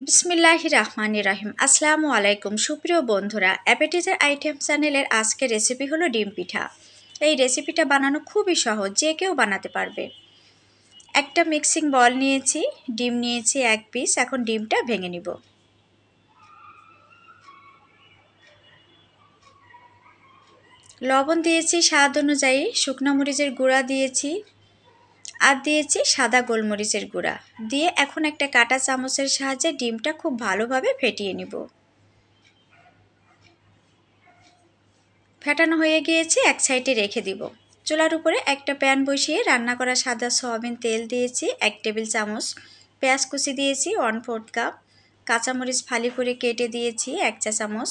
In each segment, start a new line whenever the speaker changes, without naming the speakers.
বিসমিল্লাহির রহমানির রহিম। আসসালামু আলাইকুম সুপ্রিয় বন্ধুরা, অ্যাপেটিজার আইটেম চ্যানেলের আজকের রেসিপি হলো ডিম পিঠা। এই রেসিপিটা বানানো খুবই সহজ, যে কেউ বানাতে পারবে। একটা মিক্সিং বল নিয়েছি, ডিম নিয়েছি 1 পিস। এখন ডিমটা ভেঙে নিব। লবণ দিয়েছি স্বাদ অনুযায়ী, শুকনো মরিচের গুঁড়া দিয়েছি, আর দিয়েছি সাদা গোলমরিচের গুঁড়া দিয়ে এখন একটা কাঁটা চামচের সাহায্যে ডিমটা খুব ভালোভাবে ফেটিয়ে নিব। ফেটানো হয়ে গিয়েছে, এক সাইডে রেখে দিব। চুলার উপরে একটা প্যান বসিয়ে রান্না করা সাদা সয়াবিন তেল দিয়েছি 1 টেবিল চামচ, পেঁয়াজ কুচি দিয়েছি 1/4 কাপ, কাঁচামরিচ ফালি করে কেটে দিয়েছি 1 চা চামচ,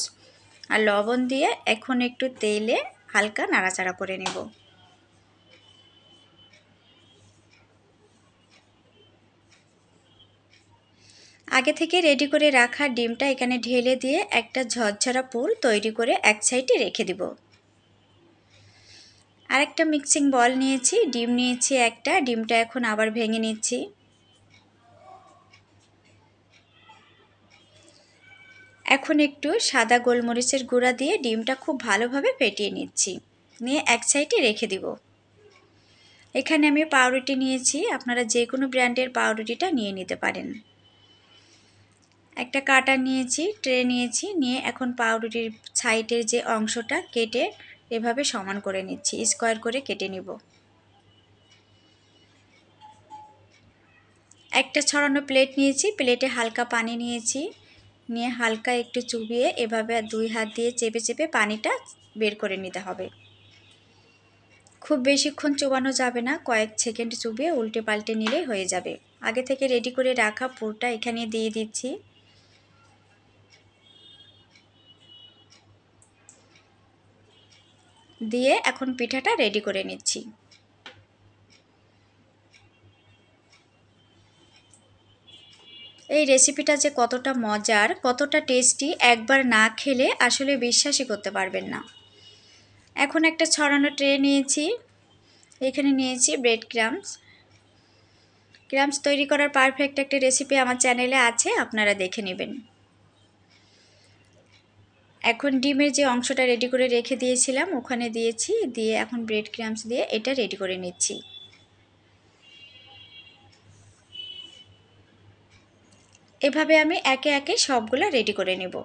আর লবণ দিয়ে এখন একটু তেলে হালকা নাড়াচাড়া করে নেব। আগে থেকে রেডি করে রাখা ডিমটা এখানে ঢেলে দিয়ে একটা ঝরঝরা পুর তৈরি করে এক সাইডে রেখে দিব। আরেকটা মিক্সিং বল নিয়েছি, ডিম নিয়েছি একটা, ডিমটা এখন আবার ভেঙে নিচ্ছি। এখন একটু সাদা গোলমরিচের গুঁড়া দিয়ে ডিমটা খুব ভালোভাবে ফেটিয়ে নিচ্ছি, নিয়ে এক সাইডে রেখে দিব। এখানে আমি পাউরুটি নিয়েছি, আপনারা যে কোনো ব্র্যান্ডের পাউরুটিটা নিয়ে নিতে পারেন। একটা কাঁটা নিয়েছি, ট্রে নিয়েছি, নিয়ে এখন পাউরুটির সাইডের যে অংশটা কেটে এভাবে সমান করে নিচ্ছি, স্কোয়ার করে কেটে নিব। একটা ছড়ানো প্লেট নিয়েছি, প্লেটে হালকা পানি নিয়েছি, নিয়ে হালকা একটু চুবিয়ে এভাবে 2 হাত দিয়ে চেপে চেপে পানিটা বের করে নিতে হবে। খুব বেশিক্ষণ চোবানো যাবে না, কয়েক সেকেন্ড চুবিয়ে উল্টে পাল্টে নিলেই হয়ে যাবে। আগে থেকে রেডি করে রাখা পুরটা এখানে দিয়ে দিচ্ছি। দিয়ে এখন পিঠাটা রেডি করে নিচ্ছি। এই রেসিপিটা যে কতটা মজার, কতটা টেস্টি, একবার না খেলে আসলে বিশ্বাসই করতে পারবেন না। এখন একটা ছড়ানো ট্রে নিয়েছি, এখানে নিয়েছি ব্রেড ক্রাম্বস তৈরি করার পারফেক্ট একটা রেসিপি আমার চ্যানেলে আছে, আপনারা দেখে নেবেন। এখন ডিমের যে অংশটা রেডি করে রেখে দিয়েছিলাম ওখানে দিয়েছি, দিয়ে এখন ব্রেড ক্রাম্বস দিয়ে এটা রেডি করে নিচ্ছি। এভাবে আমি একে একে সবগুলো রেডি করে নেব।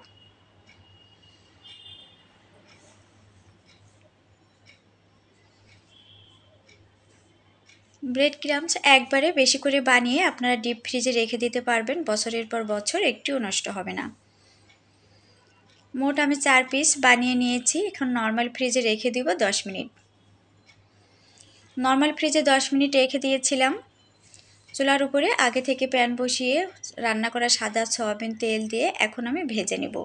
ব্রেড ক্রাম্বস একবারে বেশি করে বানিয়ে আপনারা ডিপ ফ্রিজে রেখে দিতে পারবেন, বছরের পর বছর একটুও নষ্ট হবে না। মোট আমি 4 পিস বানিয়ে নিয়েছি, এখন নর্মাল ফ্রিজে রেখে দিব 10 মিনিট। নর্মাল ফ্রিজে 10 মিনিট রেখে দিয়েছিলাম। চুলার উপরে আগে থেকে প্যান বসিয়ে রান্না করা সাদা সয়াবিন তেল দিয়ে এখন আমি ভেজে নেব।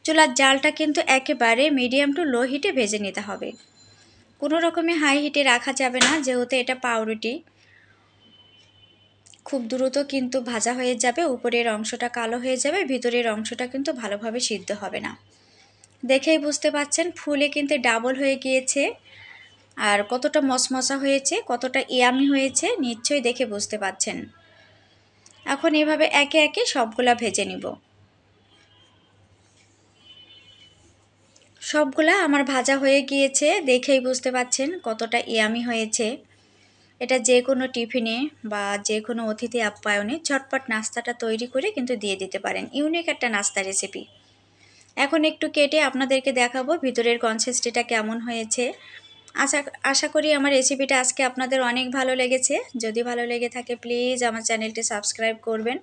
চুলার জালটা কিন্তু একেবারে মিডিয়াম টু লো হিটে ভেজে নিতে হবে, কোনো রকমে হাই হিটে রাখা যাবে না, যেহেতু এটা পাউরুটি। খুব দ্রুত কিন্তু ভাজা হয়ে যাবে, উপরের অংশটা কালো হয়ে যাবে, ভিতরের অংশটা কিন্তু ভালোভাবে সিদ্ধ হবে না। দেখেই বুঝতে পাচ্ছেন ফুলে কিন্তু ডাবল হয়ে গিয়েছে, আর কতটা মশমশা হয়েছে, কতটা ইয়ামি হয়েছে নিশ্চয়ই দেখে বুঝতে পাচ্ছেন। এখন এভাবে একে একে সবগুলা ভেজে নিব। সবগুলা আমার ভাজা হয়ে গিয়েছে, দেখেই বুঝতে পাচ্ছেন কতটা ইয়ামি হয়েছে। এটা যে কোনো টিফিনে বা যে কোনো অতিথি আপ্যায়নে ঝটপট নাস্তাটা তৈরি করে কিন্তু দিয়ে দিতে পারেন, ইউনিক একটা নাস্তা রেসিপি। এখন একটু কেটে আপনাদেরকে দেখাবো ভিতরের কনসিস্টেন্সিটা কেমন হয়েছে। আশা করি আমার রেসিপিটা আজকে আপনাদের অনেক ভালো লেগেছে। যদি ভালো লেগে থাকে প্লিজ আমার চ্যানেলটি সাবস্ক্রাইব করবেন।